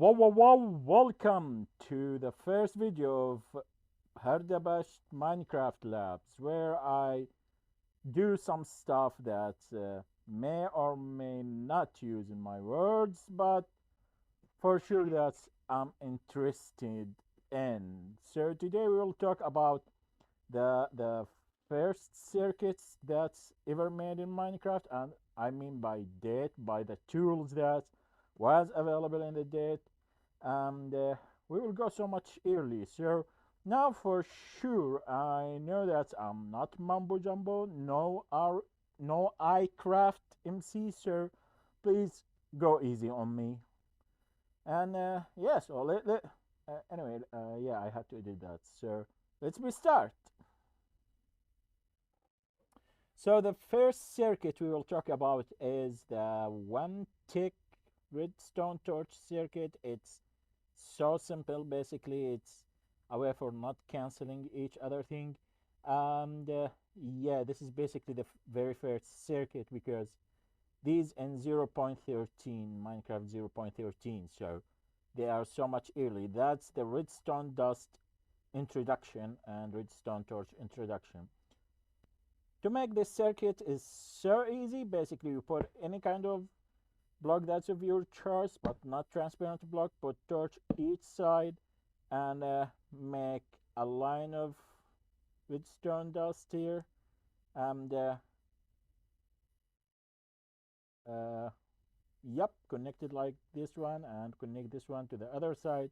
Welcome to the first video of Hardabash Minecraft Labs, where I do some stuff that may or may not use in my words, but for sure that I'm interested in. So today we will talk about the first circuits that's ever made in Minecraft, and I mean by date, by the tools that was available in the date, and we will go so much early. So now for sure, I know that I'm not mumbo jumbo, no iCraft MC, so please go easy on me. And yeah, so anyway, yeah, I had to edit that. So let's be start. So the first circuit we will talk about is the one tick redstone torch circuit. It's so simple. Basically, it's a way for not canceling each other thing. And yeah, this is basically the very first circuit because these in 0.13 Minecraft 0.13, so they are so much early. That's the redstone dust introduction and redstone torch introduction. To make this circuit is so easy. Basically, you put any kind of block that's of your choice, but not transparent block. Put torch each side and make a line of redstone dust here, and uh, yep, connect it like this one and connect this one to the other side,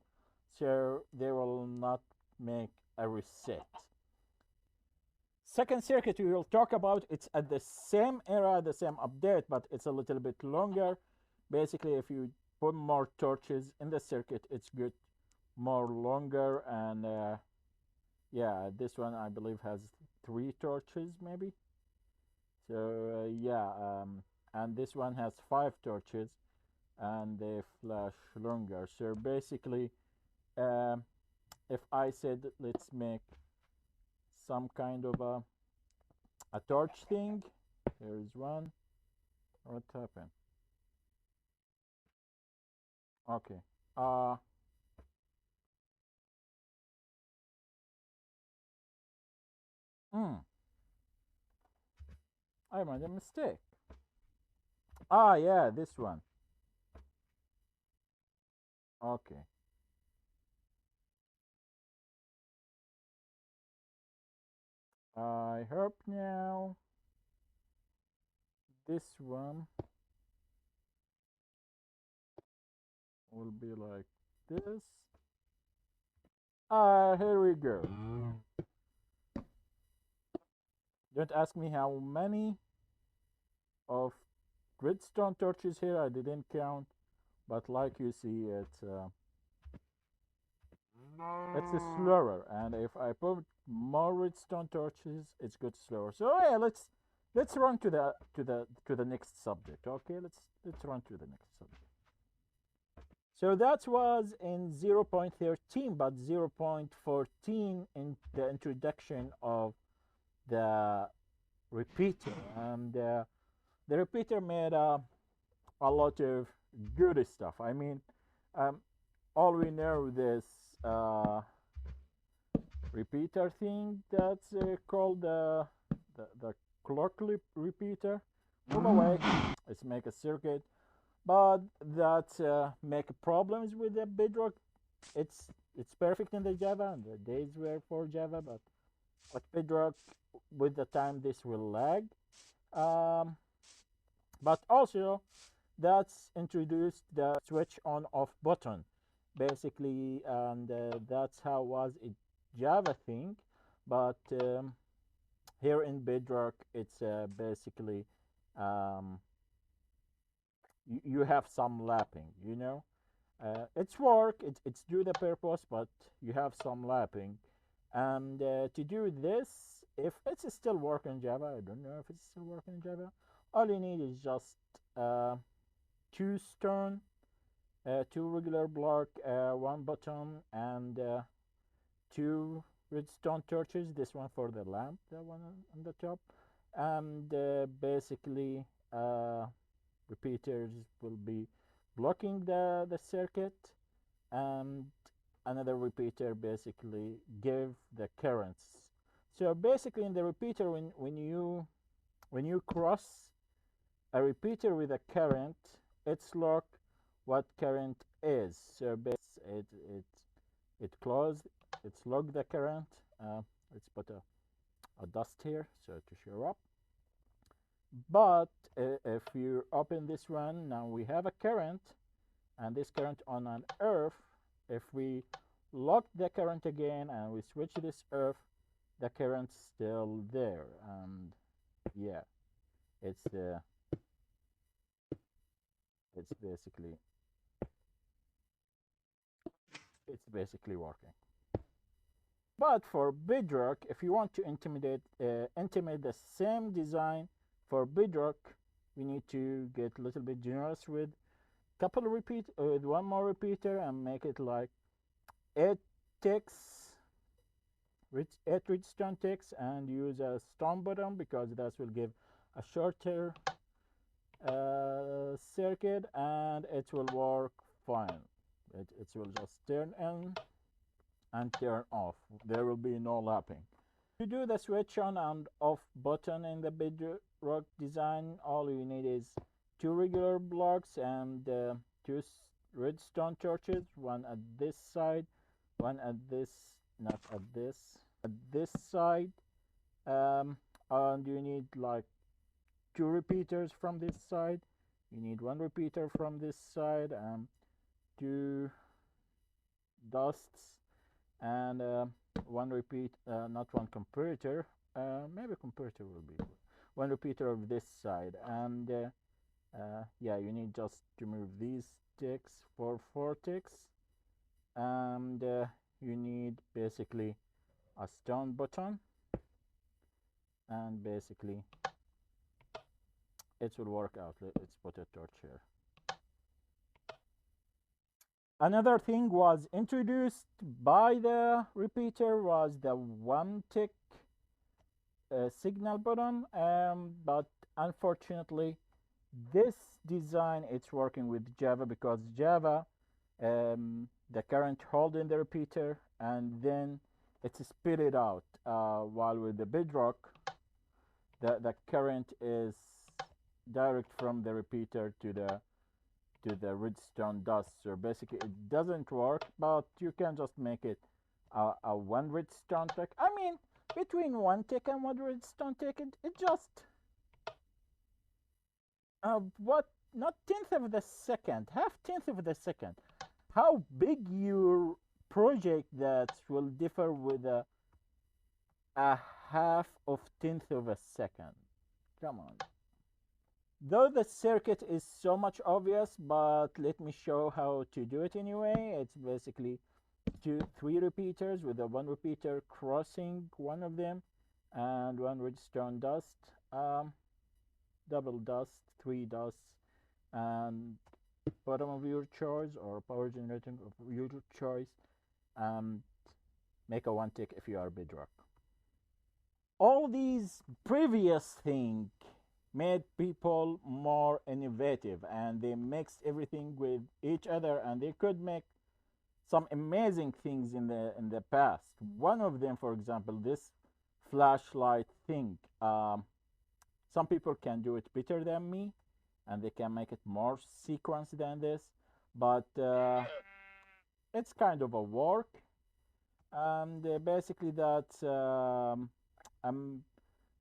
so they will not make a reset. Second circuit we will talk about, it's at the same era, the same update, but it's a little bit longer. Basically, if you put more torches in the circuit, it's good more longer. And yeah, this one I believe has 3 torches maybe. So yeah, and this one has 5 torches and they flash longer. So basically, um, if I said let's make some kind of a torch thing, here is one. What happened? Okay. Uh, hmm, I made a mistake. Ah, yeah, this one. Okay. I hope now this one will be like this. Ah, here we go. Don't ask me how many of redstone torches here. I didn't count, but like you see, it's slower. And if I put more redstone torches, it's good slower. So yeah, let's run to the next subject. Okay, let's run to the next subject. So that was in 0.13, but 0.14 in the introduction of the repeater, and the repeater made a lot of good stuff. I mean, um, all we know this repeater thing that's called the clock repeater. Move away. Let's make a circuit, but that make problems with the bedrock. It's perfect in the Java, and the days were for Java, but with bedrock, with the time this will lag. Um, but also that's introduced the switch on off button basically, and that's how was it Java thing. But here in bedrock it's basically um, you have some lapping, it's work, it's do the purpose, but you have some lapping. And to do this, if it's still working in Java, I don't know if it's still working in Java, all you need is just uh, 2 stone, 2 regular block, 1 button, and 2 redstone torches. This one for the lamp, the one on the top, and basically repeaters will be blocking the circuit. and another repeater basically give the currents. So basically in the repeater, when you cross a repeater with a current, it's log what current is. So it closed, it's log the current. Let's put a dust here so to show up. But if you open this one, now we have a current, and this current on an earth. If we lock the current again and we switch this earth, the current's still there. And yeah, it's it's basically working. But for bedrock, if you want to intimate the same design for bedrock, we need to get a little bit generous with with one more repeater and make it like 8 ticks, 8 redstone ticks, and use a stone bottom because that will give a shorter circuit and it will work fine. It will just turn in and turn off. There will be no lapping. To do the switch on and off button in the bedrock design, all you need is 2 regular blocks and 2 redstone torches, one at this side, one at this, not at this side. And you need like 2 repeaters from this side. You need 1 repeater from this side, and 2 dusts, and 1 repeat, not 1 comparator. Maybe comparator will be 1 repeater of this side, and yeah, you need just to move these ticks for 4 ticks, and you need basically a stone button, and basically it will work out. Let's put a torch here. Another thing was introduced by the repeater was the 1 tick signal button, but unfortunately this design it's working with Java, because Java the current hold in the repeater and then it's spit it out, while with the bedrock the current is direct from the repeater to the redstone dust. So basically it doesn't work, but you can just make it a 1 redstone tick. I mean, between 1 tick and 1 redstone tick, it just what, not tenth of the second, half tenth of the second. How big your project that will differ with a half of tenth of a second? Come on. Though the circuit is so much obvious, but let me show how to do it anyway. It's basically 3 repeaters with a 1 repeater crossing one of them, and 1 redstone dust, double dust, 3 dusts, and bottom of your choice or power generating of your choice, and make a 1 tick if you are bedrock. All these previous things made people more innovative, and they mixed everything with each other, and they could make some amazing things in the past. One of them, for example, this flashlight thing. Some people can do it better than me, and they can make it more sequence than this, but it's kind of a work. And basically that's I'm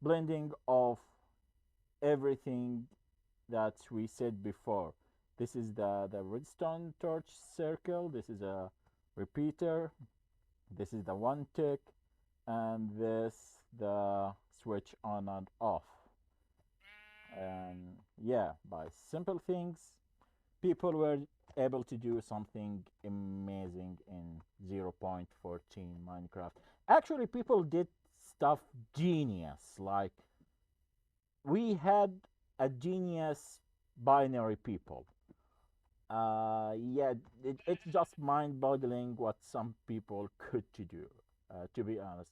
blending of everything that we said before. This is the redstone torch circle, this is a repeater, this is the 1 tick, and this the switch on and off. And yeah, by simple things people were able to do something amazing in 0.14 Minecraft. Actually, people did stuff genius, like we had a genius binary people. Yeah, it's just mind-boggling what some people could to do, to be honest.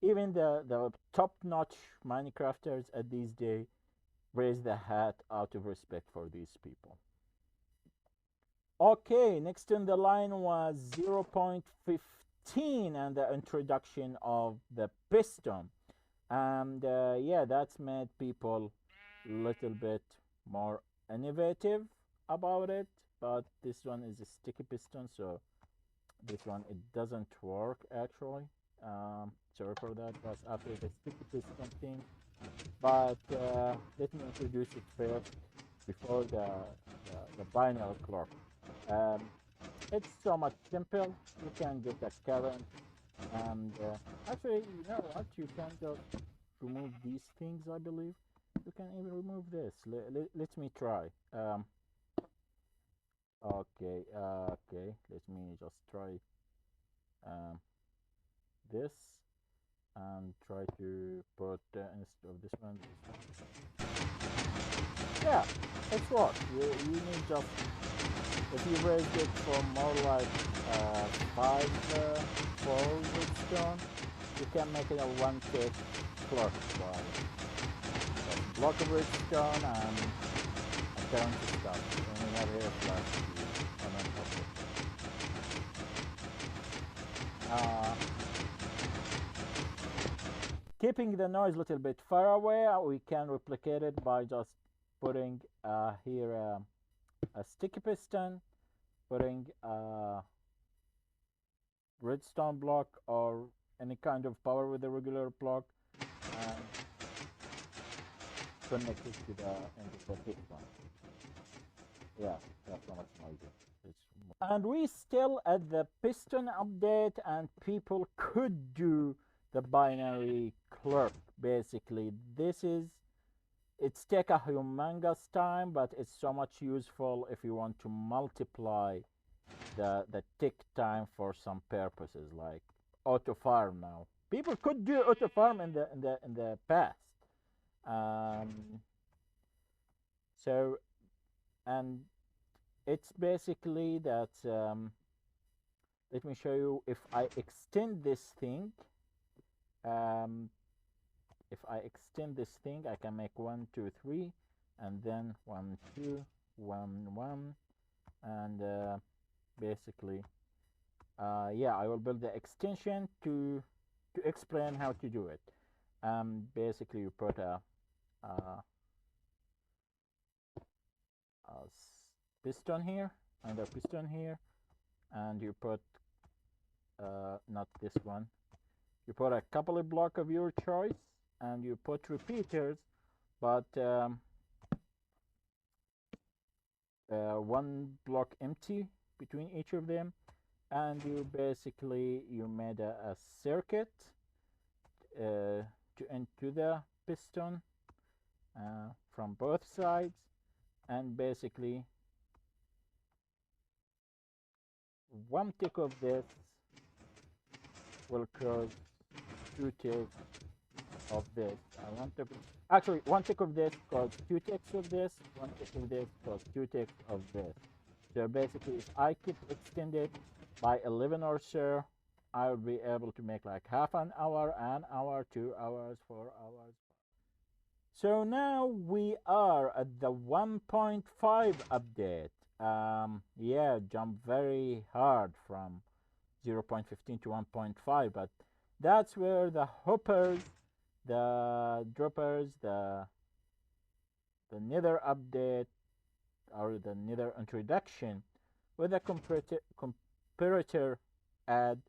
Even the top-notch Minecrafters at these days raise the hat out of respect for these people. Okay, next in the line was 0.15 and the introduction of the piston. And yeah, that's made people a little bit more innovative about it. But this one is a sticky piston, so this one it doesn't work actually. Sorry for that, but after the sticky piston thing. But let me introduce it first before the binary clock. Um, it's so much simple. You can get a current, and actually, you know what? You can just remove these things. I believe you can even remove this. Let me try. Okay. Let me just try um, this and try to put instead of this one. Yeah, it's works. You need just if you raise it for more like 4 redstone, you can make it a 1 tick clock by a block of redstone and a currency stuff. And we have here a flash to on top of it. Keeping the noise a little bit far away, we can replicate it by just putting here a sticky piston, putting a redstone block or any kind of power with a regular block, and connect it to the end of the piston. Yeah, that's not much noisy. And we still at the piston update, and people could do the binary clerk. Basically, it's take a humongous time, but it's so much useful if you want to multiply the tick time for some purposes like auto farm. Now people could do auto farm in the past. um, so and it's basically that let me show you. If I extend this thing, um, if I extend this thing, I can make 1 2 3 and then 1 2 1 1, and basically yeah, I will build the extension to explain how to do it. Basically you put a piston here and a piston here, and you put not this one, you put a couple of block of your choice, and you put repeaters, but one block empty between each of them, and you made a circuit to into the piston from both sides, and basically one tick of this will cause 2 ticks of this. Actually, 1 tick of this causes 2 ticks of this. 1 tick of this causes 2 ticks of this. So basically, if I keep extended by 11 or so, I will be able to make like half an hour, 2 hours, 4 hours. So now we are at the 1.5 update. Yeah, jump very hard from 0.15 to 1.5, but that's where the hoppers, the droppers, the nether update, or the nether introduction with a comparator add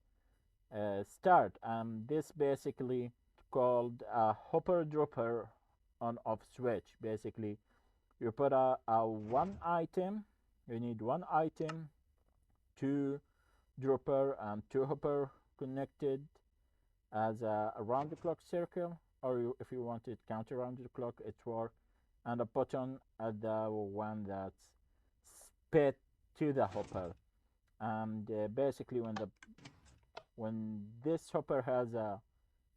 start. This basically called a hopper dropper on off switch. Basically, you put a one item, you need one item, two dropper and two hopper connected as a around the clock circle, or if you want it count around the clock, it works, and a button at the one that's spit to the hopper. And basically when this hopper has a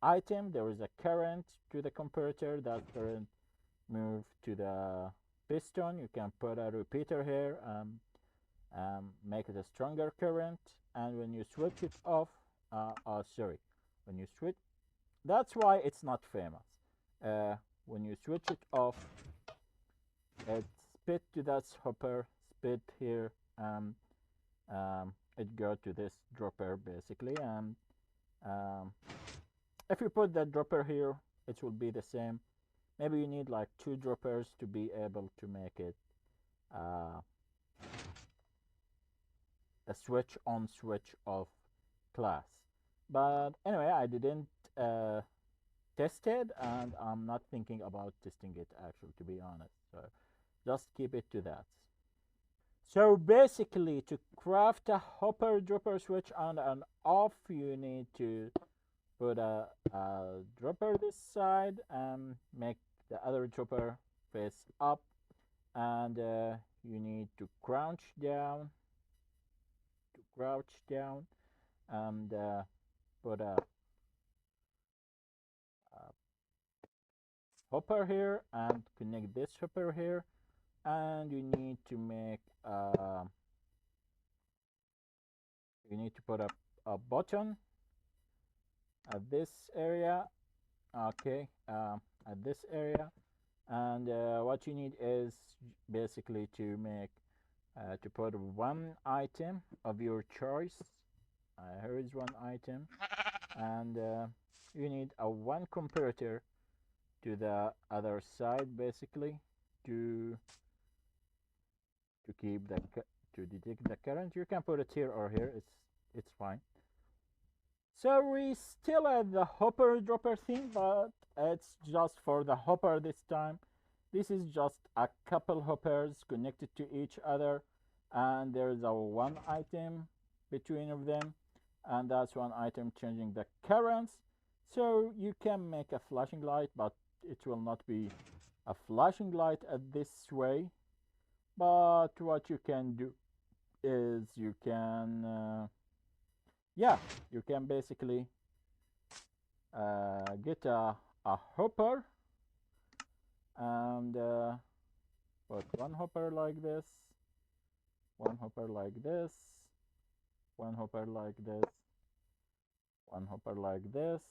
item, there is a current to the comparator. That current move to the piston. You can put a repeater here, make it a stronger current, and when you switch it off, when you switch, that's why it's not famous. When you switch it off, it spit to that hopper, spit here, it go to this dropper basically. And um, if you put that dropper here, it will be the same. Maybe you need like 2 droppers to be able to make it uh, a switch on switch off class. But anyway, I didn't uh, test it, and I'm not thinking about testing it actually, to be honest. So just keep it to that. So basically, to craft a hopper dropper switch on and off, you need to put a dropper this side and make the other dropper face up, and you need to crouch down and put a hopper here and connect this hopper here, and you need to make you need to put a button at this area. Okay, at this area. And what you need is basically to make to put one item of your choice. Here is one item, and you need a one comparator to the other side basically to keep the to detect the current. You can put it here or here, it's fine. So we still at the hopper dropper thing, but it's just for the hopper this time. This is just a couple hoppers connected to each other, and there's a one item between of them, and that's one item changing the currents. So you can make a flashing light, but it will not be a flashing light at this way. But what you can do is you can yeah, you can basically get a hopper and put one hopper like this, one hopper like this, one hopper like this, one hopper like this,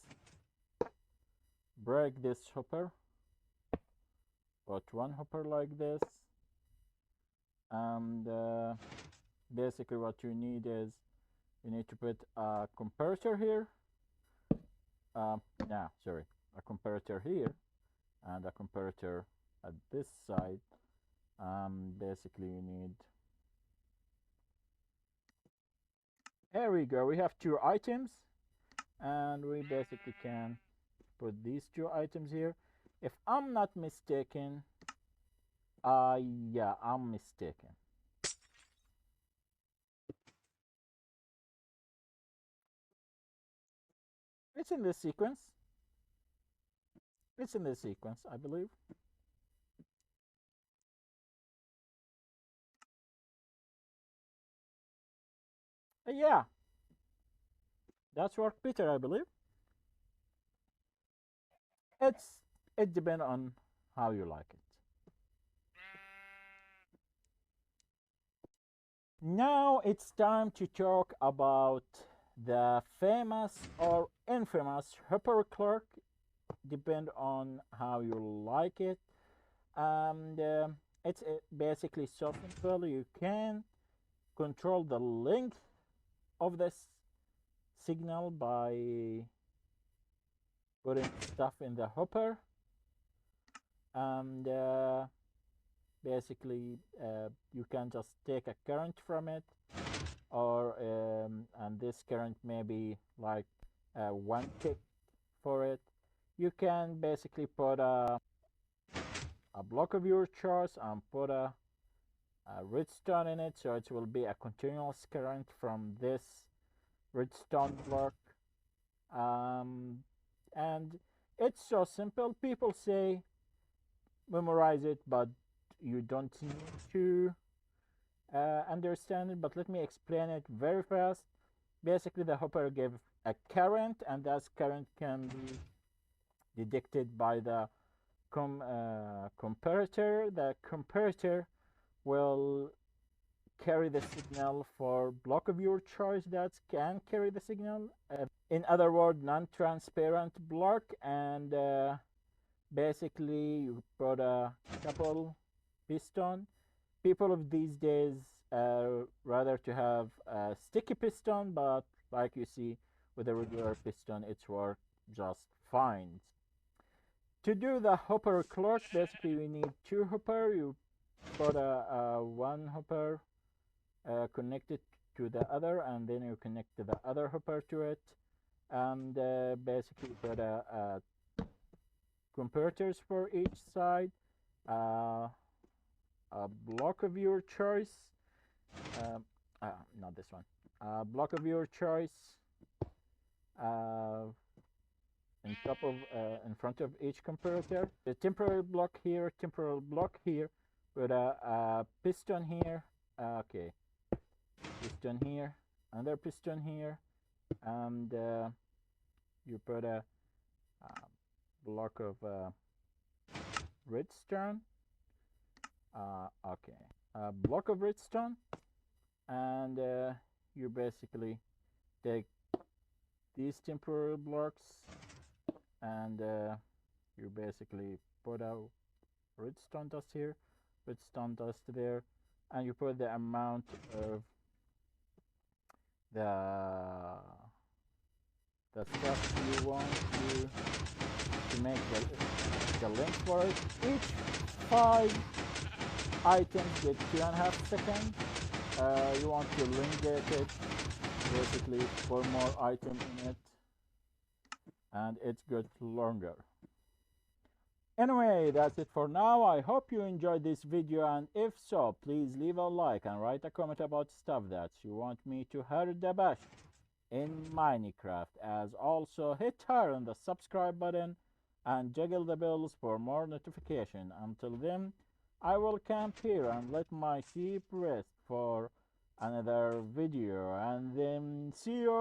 break this hopper, put one hopper like this, and basically what you need is you need to put a comparator here. Sorry, a comparator here and a comparator at this side. Basically you need, here we go, we have 2 items, and we basically can put these 2 items here. If I'm not mistaken, yeah, I'm mistaken. It's in this sequence. It's in this sequence, I believe. Yeah, that's worked better, I believe. It depends on how you like it. Now it's time to talk about the famous or infamous hopper clock. Depend on how you like it, and it's basically so simple. You can control the length of this signal by putting stuff in the hopper, and basically you can just take a current from it, or and this current may be like 1 tick for it. You can basically put a block of your choice and put a redstone in it, so it will be a continuous current from this redstone block. And it's so simple. People say memorize it, but you don't need to understand it. But let me explain it very fast. Basically, the hopper gave a current, and that current can be detected by the comparator. The comparator will carry the signal for block of your choice that can carry the signal. In other words, non-transparent block, and basically you put a couple piston. People of these days rather to have a sticky piston, but like you see with a regular piston it's works just fine. To do the hopper clock, basically we need two hopper. You put a one hopper connected to the other, and then you connect the other hopper to it, and basically put a converters for each side, uh, a block of your choice, um, not this one, a block of your choice, uh, in front of each converter. The temporary block here, temporal block here, with a piston here. Okay, piston here, another piston here, and you put a block of redstone. Okay, a block of redstone, and you basically take these temporary blocks, and you basically put out redstone dust here, redstone dust there, and you put the amount of the stuff you want to make the link for it. Each 5 items get 2.5 seconds. You want to link it basically for more item in it, and it gets longer. Anyway, that's it for now. I hope you enjoyed this video, and if so, please leave a like and write a comment about stuff that you want me to hurt the bash in Minecraft. As also hit hard on the subscribe button and jiggle the bells for more notification. Until then, I will camp here and let my sheep rest for another video, and then see you